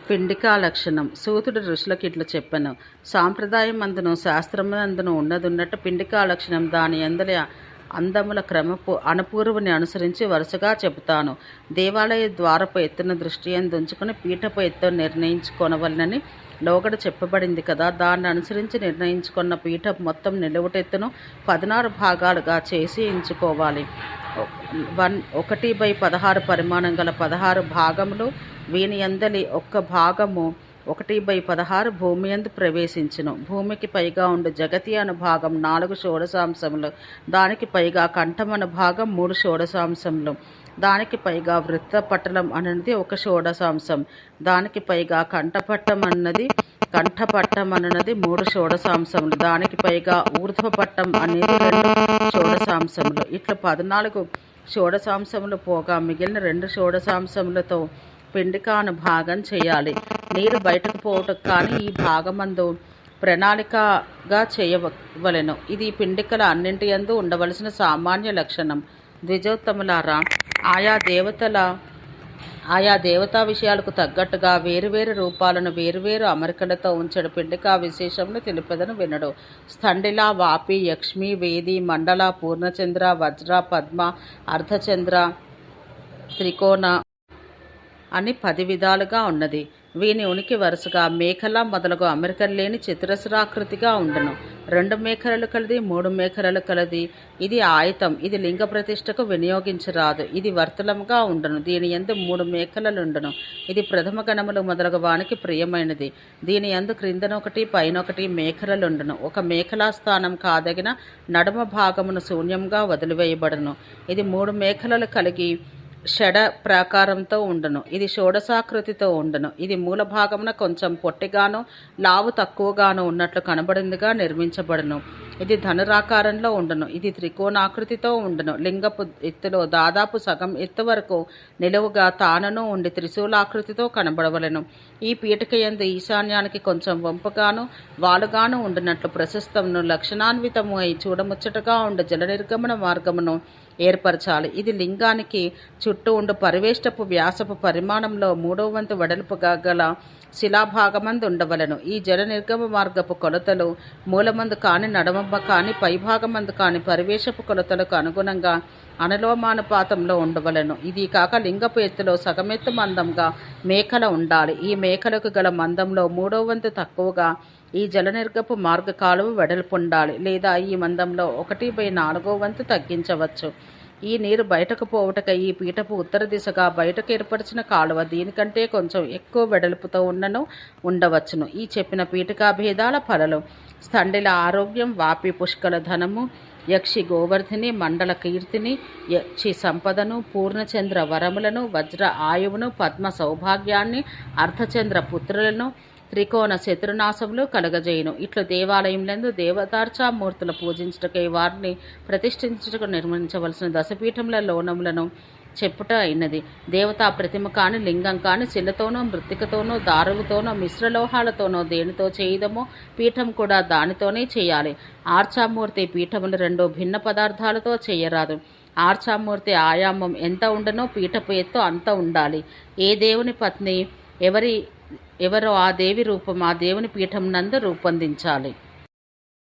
పిండికా లక్షణం. సూతుడు ఋషులకు ఇట్లా చెప్పెను. సాంప్రదాయం అందును శాస్త్రమందును ఉన్నట్టు పిండికా లక్షణం దాని అందలి అందముల క్రమపు అనుపూర్వుని అనుసరించి వరుసగా చెబుతాను. దేవాలయ ద్వారపు ఎత్తున దృష్టి ఉంచుకుని పీఠపు ఎత్తును నిర్ణయించుకొనవలనని లోగడ చెప్పబడింది కదా. దాన్ని అనుసరించి నిర్ణయించుకున్న పీఠం మొత్తం నిలువుటెత్తును 16 భాగాలుగా చేసి ఎంచుకోవాలి. 1/16 పరిమాణం గల 16 భాగములు. వీని అందలి ఒక్క భాగము 1/16 భూమి యందు ప్రవేశించును. భూమికి పైగా ఉండు జగతి అను భాగం 4 షోడశాంశములు. దానికి పైగా కంఠం అను భాగం 3 షోడశాంశములు. దానికి పైగా వృత్తపటలం అన్నది 1 షోడశాంశం. దానికి పైగా కంఠపట్టం అన్నది 3 షోడశాంశములు. దానికి పైగా ఊర్ధ్వపట్టం అనేది 2 షోడశాంశములు. ఇట్లా 14 షోడశాంశములు పోగా మిగిలిన 2 షోడశాంశములతో పిండికాను భాగం చేయాలి. నీరు బయటకు పోవటం కానీ ఈ భాగమందు ప్రణాళికగా చేయవలెను. ఇది పిండికల అన్నింటి యందు ఉండవలసిన సామాన్య లక్షణం. ద్విజోత్తములారా, ఆయా దేవతా విషయాలకు తగ్గట్టుగా వేరువేరు రూపాలను వేరువేరు అమరికలతో ఉంచడు పిండికా విశేషమును తెలిపెదను వినడు. స్థండిల, వాపి, యక్ష్మి, వేది, మండల, పూర్ణచంద్ర, వజ్ర, పద్మ, అర్ధచంద్ర, త్రికోణ అని 10 విధాలుగా ఉన్నది. వీని ఉనికి వరుసగా మేఖల మొదలగు అమెరికలు లేని చతురస్రాకృతిగా ఉండును. 2 మేఖరలు కలది, 3 మేఖరలు కలది. ఇది ఆయుతం. ఇది లింగ ప్రతిష్టకు వినియోగించరాదు. ఇది వర్తులముగా ఉండును. దీని యందు 3 మేఖలలుండును. ఇది ప్రథమ గణములు మొదలగు వానికి ప్రియమైనది. దీని యందు క్రిందనొకటి పైనొకటి మేఖరలుండును. ఒక మేఖలా స్థానం కాదగిన నడుమ భాగమును శూన్యంగా వదిలివేయబడును. ఇది 3 మేఖలలు కలిగి షడ ప్రాకారంతో ఉండును. ఇది షోడశాకృతితో ఉండును. ఇది మూల భాగమున కొంచెం పొట్టిగాను లావు తక్కువగాను ఉన్నట్లు కనబడిందిగా నిర్మించబడును. ఇది ధనురాకారంలో ఉండును. ఇది త్రికోణాకృతితో ఉండును. లింగపు ఎత్తులో దాదాపు సగం ఎత్తు వరకు నిలువుగా తానును ఉండి త్రిశూలాకృతితో కనబడవలెను. ఈ పీఠిక యందు ఈశాన్యానికి కొంచెం వంపుగాను వాలుగాను ఉండినట్లు ప్రశస్తమును లక్షణాన్వితము అయి చూడముచ్చటగా ఉండు జల నిర్గమన మార్గమును ఏర్పరచాలి. ఇది లింగానికి చుట్టూ ఉండు పరివేష్టపు వ్యాసపు పరిమాణంలో 3వ వంతు వెడల్పుగా గల శిలాభాగమందు ఉండవలను. ఈ జల నిర్గమ మార్గపు కొలతలు మూలమందు కాని నడమంబ కాని పైభాగమందు కాని పరివేశపు కొలతలకు అనుగుణంగా అనులోమానుపాతంలో ఉండవలను. ఇది కాక లింగపు ఎత్తులో సగమెత్తు మందంగా మేకల ఉండాలి. ఈ మేకలకు గల మందంలో 3వ వంతు తక్కువగా ఈ జల నిర్గపు మార్గ కాలువ వెడల్పు ఉండాలి. లేదా ఈ మందంలో 1/4వ వంతు తగ్గించవచ్చు. ఈ నీరు బయటకు పోవుటక ఈ పీఠపు ఉత్తర దిశగా బయటకు ఏర్పరిచిన కాలువ దీనికంటే కొంచెం ఎక్కువ వెడల్పుతో ఉండవచ్చును. ఈ చెప్పిన పీఠికా భేదాల ఫలలు: స్థండిల ఆరోగ్యం, వాపి పుష్కల ధనము, యక్షి గోవర్ధిని, మండల కీర్తిని, యక్షి సంపదను, పూర్ణచంద్ర వరములను, వజ్ర ఆయువును, పద్మ సౌభాగ్యాన్ని, అర్ధచంద్ర పుత్రులను, త్రికోణ శత్రునాశములు కలగజేయును. ఇట్లు దేవాలయంలందు దేవతార్చామూర్తుల పూజించుటకై వారిని ప్రతిష్ఠించుటకు నిర్మించవలసిన దశపీఠముల లోనములను చెప్పుట అయినది. దేవతా ప్రతిమ కాని లింగం కాని శిలతోనో మృత్తికతోనో దారులతోనో మిశ్రలోహాలతోనో దేనితో చేయదమో పీఠం కూడా దానితోనే చేయాలి. ఆర్చామూర్తి పీఠములు 2 భిన్న పదార్థాలతో చేయరాదు. ఆర్చామూర్తి ఆయామం ఎంత ఉండనో పీఠపు ఎత్తు అంత ఉండాలి. ఏ దేవుని పత్ని ఎవరో ఆ దేవి రూపం ఆ దేవుని పీఠం నందు రూపొందించాలి.